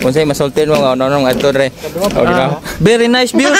Kung sa'yo masultin mo, ano ato re. Very nice views.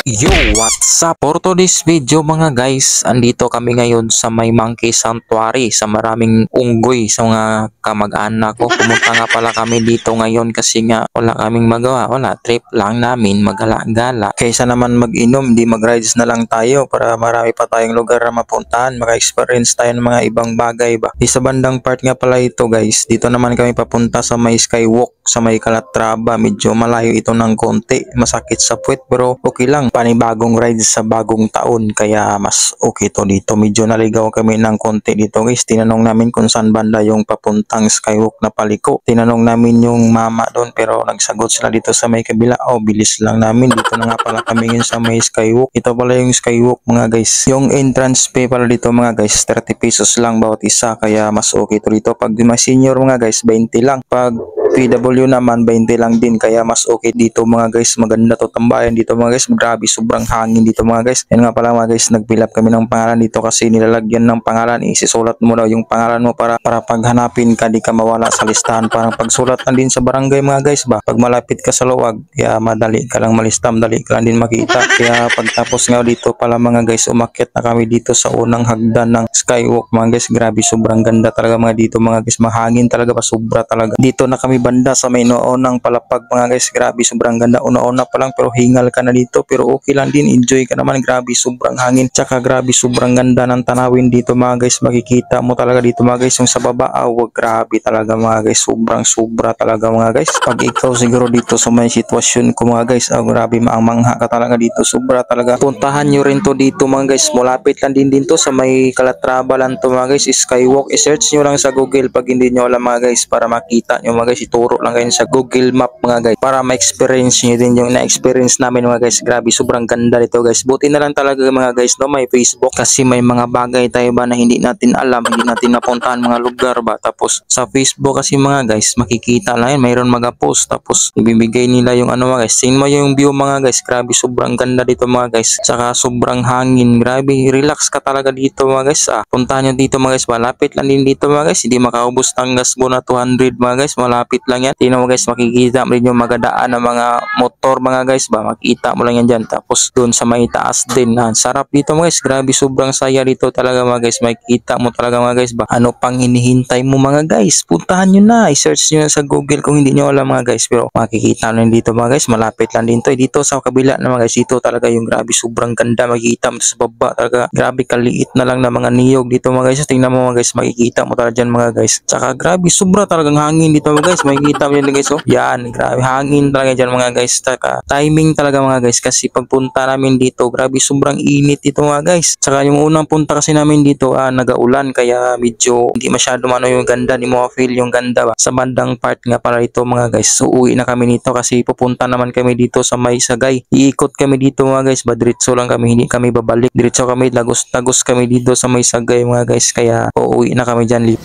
Yo, what's up? For today's video mga guys, andito kami ngayon sa may Monkey Sanctuary sa maraming unggoy sa mga kamag-anak ko. Pumunta nga pala kami dito ngayon kasi nga wala kaming magawa. Wala, trip lang namin magala-gala. Kaysa naman mag-inom, di mag-rides na lang tayo para marami pa tayong lugar na mapuntahan. Maka-experience tayo ng mga ibang bagay ba. Di sa bandang part nga pala ito guys, dito naman kami papunta sa may skywalk sa may Calatrava. Medyo malayo ito ng konti, masakit sa puwet pero okay lang, panibagong ride sa bagong taon kaya mas okay to dito. Medyo naligaw kami ng konti dito guys. Tinanong namin kung saan banda yung papuntang skywalk na paliko. Tinanong namin yung mama doon pero nagsagot sila dito sa may kabila. Oh, bilis lang namin, dito na nga pala kami ngayon sa may skywalk. Ito pala yung skywalk mga guys. Yung entrance fee pala dito mga guys, 30 pesos lang bawat isa kaya mas okay to dito. Pag mga senior mga guys, 20 lang. Pag PW naman 20 lang din kaya mas okay dito mga guys. Maganda to tambayan dito mga guys. Grabe, sobrang hangin dito mga guys. Yan nga pala mga guys, nag-fill up kami ng pangalan dito kasi nilalagyan ng pangalan. Isisulat mo daw yung pangalan mo para paghanapin ka di ka mawala sa listahan. Parang pagsulat lang din sa barangay mga guys ba. Pag malapit ka sa luwag, kaya madali ka lang malistam, dali ka lang din makita. Kaya pagtapos nga dito pala mga guys, umakyat na kami dito sa unang hagdan ng skywalk mga guys. Grabe, sobrang ganda talaga mga dito mga guys. Mahangin talaga pa, sobra talaga. Dito na kami banda sa may noonang palapag mga guys. Grabe, sobrang ganda. Una-una pa lang pero hingal ka na dito pero okay lang din, enjoy ka naman. Grabe, sobrang hangin, tsaka grabe, sobrang ganda ng tanawin dito mga guys. Makikita mo talaga dito mga guys yung sa baba. Wag, grabe talaga mga guys, sobrang sobra talaga mga guys. Pag ikaw siguro dito sa may sitwasyon ko mga guys, grabe, maangmangha ka talaga dito, sobra talaga. Puntahan nyo rin to dito mga guys. Malapit lang din dito sa may Calatrava lang to mga guys, skywalk. I-search nyo lang sa Google pag hindi nyo alam mga guys, para makita nyo mga guys. Ituro lang kayo sa Google Map mga guys para ma-experience nyo din yung na-experience namin mga guys. Grabe, sobrang ganda dito guys. Buti na lang talaga mga guys no, may Facebook kasi may mga bagay tayo ba na hindi natin alam, hindi natin napuntahan mga lugar ba. Tapos sa Facebook kasi mga guys, makikita lang yan, mayroon mga-post tapos ibibigay nila yung ano mga guys. Tingnan mo yung view mga guys. Grabe, sobrang ganda dito mga guys. Saka sobrang hangin. Grabe, relax ka talaga dito mga guys. Puntahan nyo dito mga guys. Malapit lang din dito mga guys. Hindi makaubos ng gas mo na 200 mga guys. Malapit lang yan. Tingnan mo guys, makikita mo rin yung magadaan ng mga motor mga guys ba. Makikita mo lang yan dyan. Tapos doon sa may taas din. Sarap dito mga guys. Grabe, sobrang saya dito talaga mga guys. Makikita mo talaga mga guys ba. Ano pang hinihintay mo mga guys? Puntahan nyo na. I-search nyo sa Google kung hindi nyo alam mga guys. Pero makikita nyo dito mga guys. Malapit lang din to. Dito sa kabila na mga guys. Dito talaga yung grabe, sobrang ganda. Makikita mo sa baba talaga. Grabe, kaliit na lang na mga niyog dito mga guys. Tingnan mo mga guys. Makikita mo talaga dyan mga guys. Tsaka grabe, sobra talagang hangin dito mga guys. Makikita mo yan guys. Oh, yan, grabe, hangin talaga dyan mga guys. Tsaka timing talaga mga guys. Kasi pagpunta namin dito, grabe, sobrang init dito mga guys. Tsaka yung unang punta kasi namin dito, nagaulan. Kaya medyo hindi masyado ano yung ganda. Hindi mo feel yung ganda ba. Sa bandang part nga pala ito mga guys. So uwi na kami nito kasi pupunta naman kami dito sa may Sagay. Iikot kami dito mga guys. Diretso lang kami, hindi kami babalik. Diretso kami, lagos kami dito sa may Sagay mga guys. Kaya uuwi na kami dyan.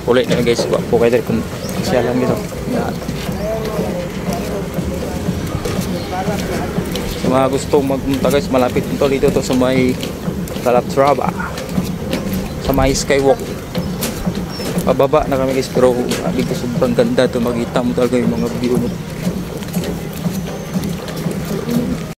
Ulit na guys, po kayo dito kung siya lang dito. Yan. Sa mga gustong magpunta guys, malapit dito to sa may Calatrava, sa may skywalk. Pababa na kami guys pero sabi ko sobrang ganda to. Makita mo talaga yung mga view mo.